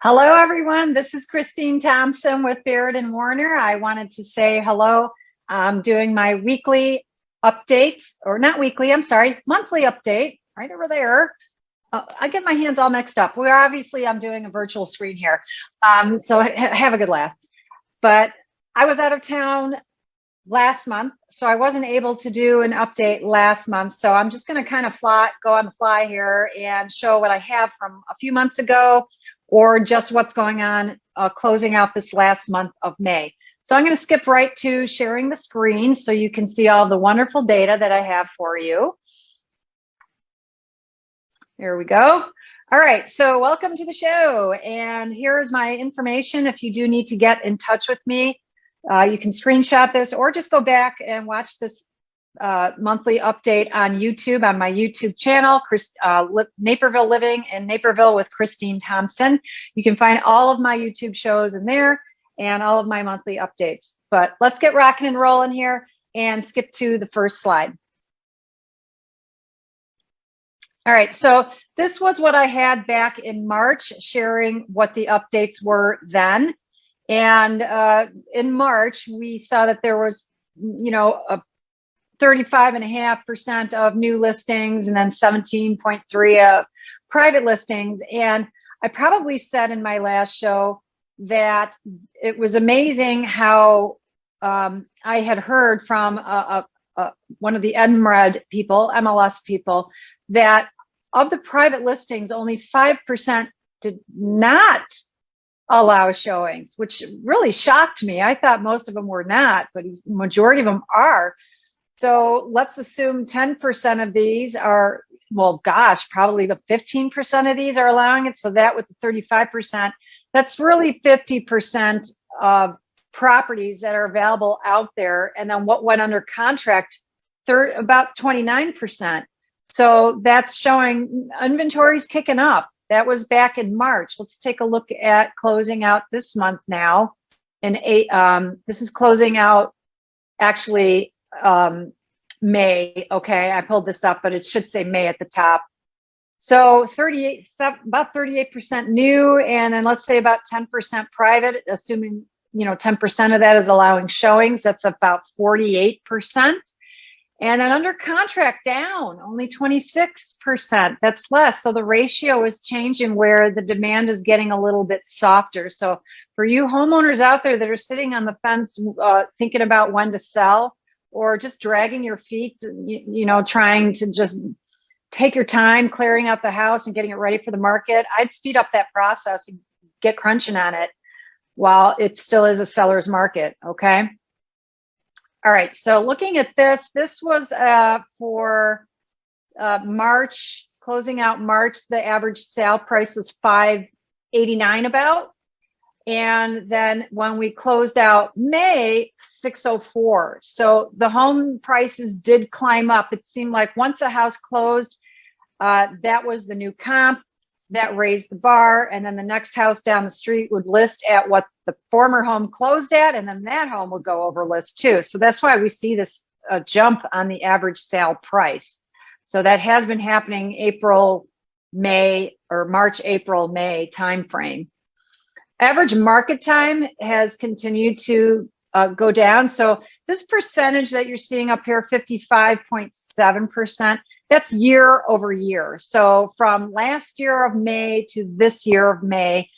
Hello, everyone. This is Christine Thompson with Baird and Warner. I wanted to say hello. I'm doing my weekly updates, or not weekly, I'm sorry, monthly update right over there. I get my hands all mixed up. I'm doing a virtual screen here. So have a good laugh. But I was out of town last month, so I wasn't able to do an update last month. So I'm just going to kind of go on the fly here and show what I have from a few months ago, or just what's going on closing out this last month of May. So I'm going to skip right to sharing the screen so you can see all the wonderful data that I have for you. Here we go. All right, so welcome to the show. And here's my information. If you do need to get in touch with me, you can screenshot this or just go back and watch this monthly update on YouTube, on my YouTube channel, Naperville Living in Naperville with Christine Thompson. You can find all of my YouTube shows in there and all of my monthly updates. But let's get rocking and rolling here and skip to the first slide. All right, so this was what I had back in March, sharing what the updates were then. And in March, we saw that there was, a 35.5% of new listings and then 17.3 of private listings. And I probably said in my last show that it was amazing how I had heard from one of the MLS people, that of the private listings, only 5% did not allow showings, which really shocked me. I thought most of them were not, but the majority of them are. So let's assume 10% of these are, well, gosh, probably the 15% of these are allowing it. So that with the 35%, that's really 50% of properties that are available out there. And then what went under contract, about 29%. So that's showing inventory's kicking up. That was back in March. Let's take a look at closing out this month now. This is closing out actually May. Okay, I pulled this up, but it should say May at the top. So about 38% new, and then let's say about 10% private, assuming 10% of that is allowing showings. That's about 48%. And then under contract down, only 26%. That's less. So the ratio is changing where the demand is getting a little bit softer. So for you homeowners out there that are sitting on the fence, thinking about when to sell, or just dragging your feet, trying to just take your time clearing out the house and getting it ready for the market, I'd speed up that process and get crunching on it while it still is a seller's market, okay? All right, so looking at this was for March, closing out March, the average sale price was $589 about. And then when we closed out May, $604. So the home prices did climb up. It seemed like once a house closed, that was the new comp. That raised the bar, and then the next house down the street would list at what the former home closed at, and then that home would go over list too. So that's why we see this jump on the average sale price. So that has been happening April, May, or March, April, May timeframe. Average market time has continued to go down. So this percentage that you're seeing up here, 55.7%, that's year over year. So from last year of May to this year of May,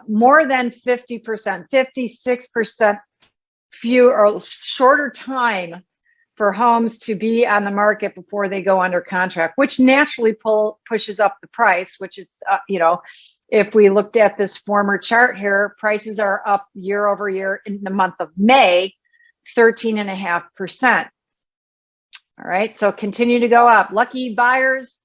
more than 50%, 56% fewer or shorter time for homes to be on the market before they go under contract, which naturally pushes up the price, which it's, if we looked at this former chart here, prices are up year over year in the month of May, 13.5%. All right, so continue to go up. Lucky buyers,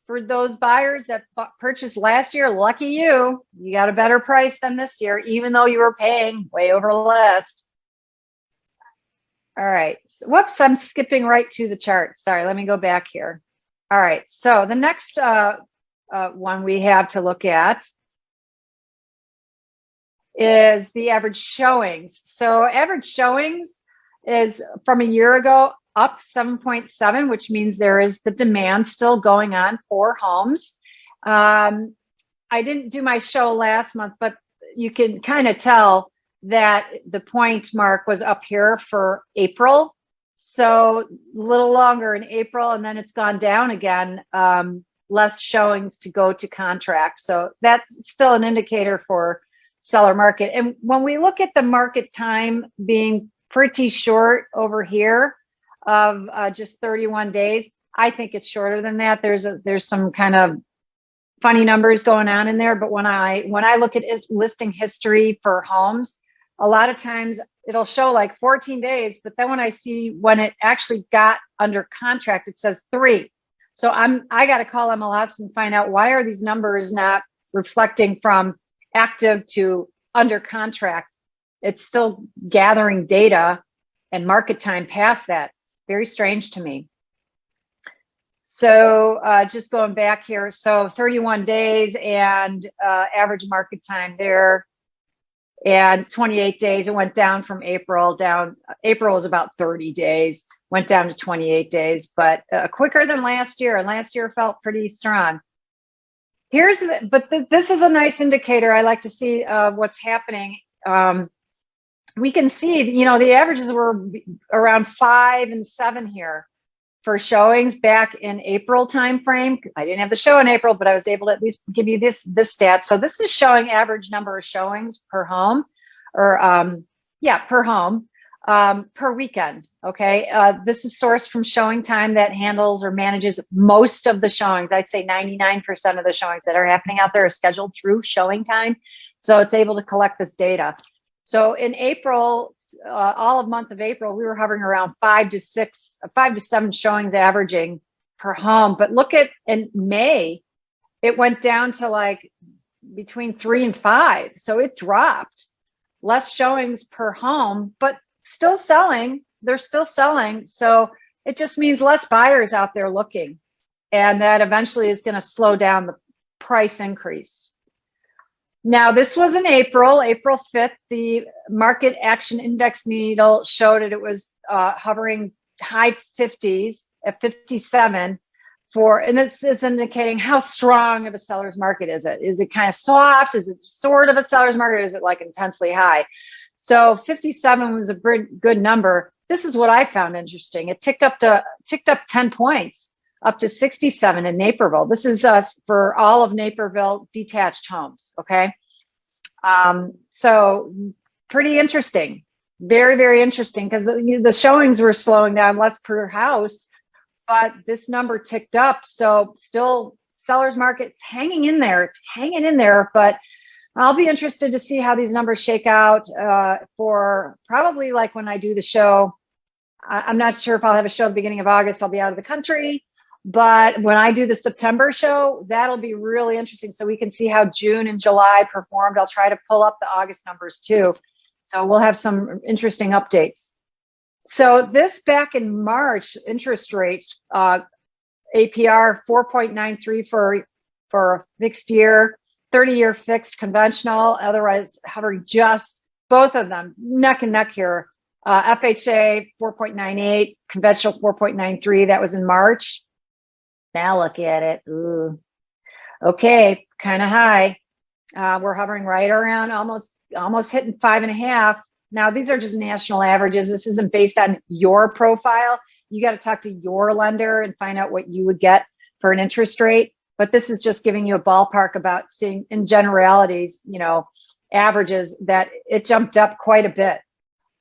for those buyers that purchased last year, lucky you, you got a better price than this year, even though you were paying way over list. All right, so, whoops, I'm skipping right to the chart. Sorry, let me go back here. All right, so the next one we have to look at is the average showings. So average showings is from a year ago up 7.7, which means there is the demand still going on for homes. I didn't do my show last month, but you can kind of tell that the point mark was up here for April. So a little longer in April, and then it's gone down again. Less showings to go to contract. So that's still an indicator for seller market. And when we look at the market time being pretty short over here of just 31 days, I think it's shorter than that. There's some kind of funny numbers going on in there. But when I look at listing history for homes, a lot of times it'll show like 14 days, but then when I see when it actually got under contract, it says 3. So I got to call MLS and find out, why are these numbers not reflecting from active to under contract? It's still gathering data and market time past that. Very strange to me. So just going back here, so 31 days and average market time there, and 28 days. It went down from April down. April was about 30 days, went down to 28 days, but quicker than last year. And last year felt pretty strong. This is a nice indicator. I like to see what's happening. We can see, the averages were around 5 and 7 here for showings back in April timeframe. I didn't have the show in April, but I was able to at least give you this stat. So this is showing average number of showings per home, or per home, per weekend. Okay, this is sourced from Showing Time, that handles or manages most of the showings. I'd say 99% of the showings that are happening out there are scheduled through Showing Time. So it's able to collect this data. So in April, all of month of April, we were hovering around 5 to 7 showings averaging per home. But look at in May, it went down to like between 3 and 5. So it dropped. Less showings per home, but still selling. They're still selling. So it just means less buyers out there looking. And that eventually is going to slow down the price increase. Now, this was in April 5th, the market action index needle showed it was hovering high 50s at 57 and this is indicating how strong of a seller's market is it? Is it kind of soft? Is it sort of a seller's market? Or is it like intensely high? So 57 was a good number. This is what I found interesting. It ticked up 10 points, up to 67 in Naperville. This is for all of Naperville detached homes, okay? So pretty interesting, very, very interesting, because the showings were slowing down, less per house, but this number ticked up. So still seller's market's hanging in there. It's hanging in there, but I'll be interested to see how these numbers shake out for probably like when I do the show. I'm not sure if I'll have a show at the beginning of August. I'll be out of the country. But when I do the September show, that'll be really interesting. So we can see how June and July performed. I'll try to pull up the August numbers too. So we'll have some interesting updates. So this back in March, interest rates, APR 4.93 for a fixed year, 30-year fixed conventional, otherwise hovering just both of them neck and neck here. FHA 4.98, conventional 4.93. That was in March. Now look at it. Ooh. Okay, kind of high. We're hovering right around almost hitting 5.5. Now these are just national averages. This isn't based on your profile. You got to talk to your lender and find out what you would get for an interest rate. But this is just giving you a ballpark about seeing in generalities, averages, that it jumped up quite a bit.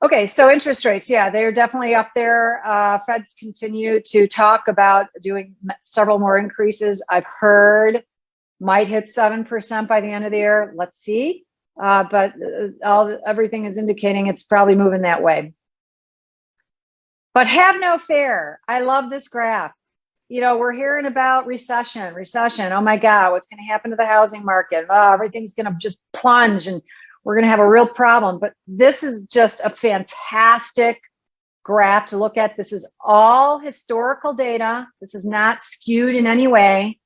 Okay, so interest rates, yeah, they're definitely up there. Feds continue to talk about doing several more increases. I've heard might hit 7% by the end of the year. Let's see. But everything is indicating it's probably moving that way. But have no fear. I love this graph. We're hearing about recession. Oh my God, what's going to happen to the housing market? Oh, everything's going to just plunge and we're going to have a real problem. But this is just a fantastic graph to look at. This is all historical data. This is not skewed in any way.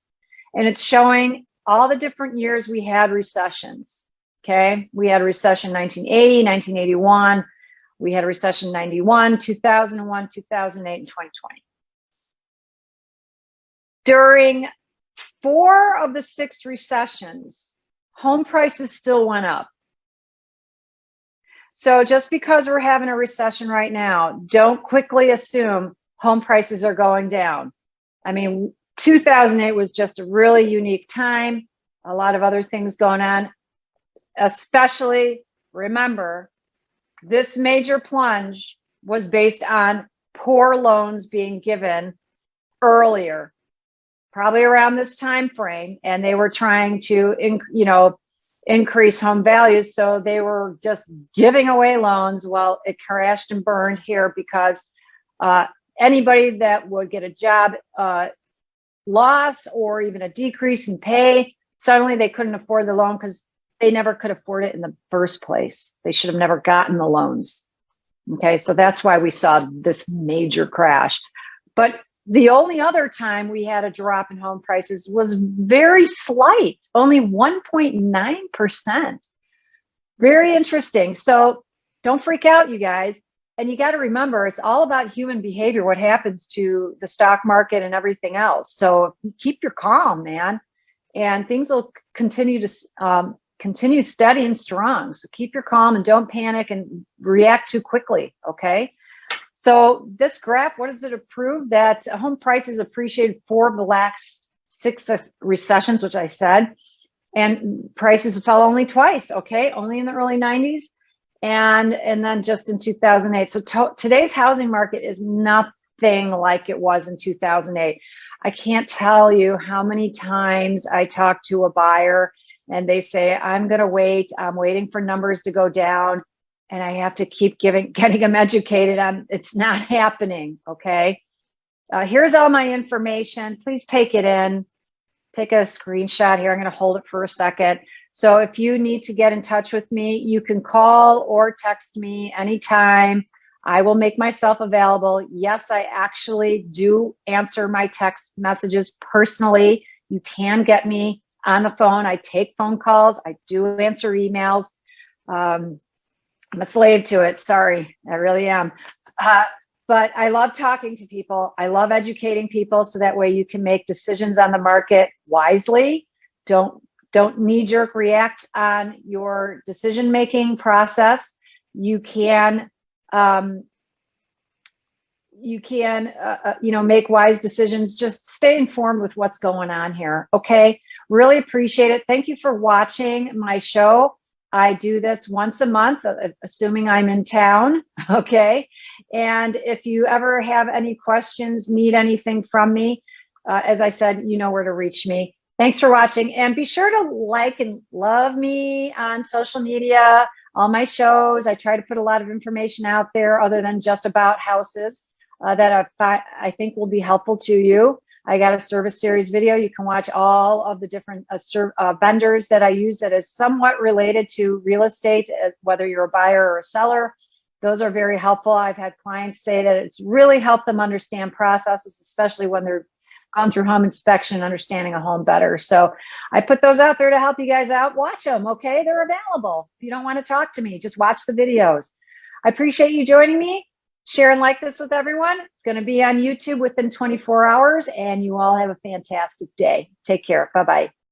And it's showing all the different years we had recessions. Okay. We had a recession 1980, 1981. We had a recession 91, 2001, 2008, and 2020. During 4 of the 6 recessions, home prices still went up. So just because we're having a recession right now, don't quickly assume home prices are going down. I mean, 2008 was just a really unique time. A lot of other things going on, especially remember, this major plunge was based on poor loans being given earlier, probably around this time frame, and they were trying to, increase home values. So they were just giving away loans. Well, it crashed and burned here because anybody that would get a job loss or even a decrease in pay, suddenly they couldn't afford the loan because they never could afford it in the first place. They should have never gotten the loans. Okay, so that's why we saw this major crash. But the only other time we had a drop in home prices was very slight, only 1.9%. Very interesting. So don't freak out, you guys. And you got to remember, it's all about human behavior, what happens to the stock market and everything else. So keep your calm, man, and things will continue to continue steady and strong. So keep your calm and don't panic and react too quickly, okay? So this graph, what does it prove? That home prices appreciated 4 of the last 6 recessions, which I said, and prices fell only twice, okay? Only in the early 90s and then just in 2008. So today's housing market is nothing like it was in 2008. I can't tell you how many times I talk to a buyer and they say, I'm going to wait. I'm waiting for numbers to go down. And I have to keep getting them educated on it's not happening, okay? Here's all my information. Please take it in. Take a screenshot here. I'm going to hold it for a second. So if you need to get in touch with me, you can call or text me anytime. I will make myself available. Yes, I actually do answer my text messages personally. You can get me on the phone. I take phone calls. I do answer emails. I'm a slave to it. Sorry, I really am. But I love talking to people. I love educating people so that way you can make decisions on the market wisely. Don't knee-jerk react on your decision-making process. You can make wise decisions. Just stay informed with what's going on here. Okay. Really appreciate it. Thank you for watching my show. I do this once a month, assuming I'm in town. Okay. And if you ever have any questions, need anything from me, as I said, you know where to reach me. Thanks for watching, and be sure to like and love me on social media, all my shows. I try to put a lot of information out there other than just about houses that I think will be helpful to you. I got a service series video. You can watch all of the different vendors that I use that is somewhat related to real estate, whether you're a buyer or a seller. Those are very helpful. I've had clients say that it's really helped them understand processes, especially when they're gone through home inspection and understanding a home better. So I put those out there to help you guys out. Watch them, okay? They're available. If you don't want to talk to me, just watch the videos. I appreciate you joining me. Share and like this with everyone. It's going to be on YouTube within 24 hours, and you all have a fantastic day. Take care. Bye-bye.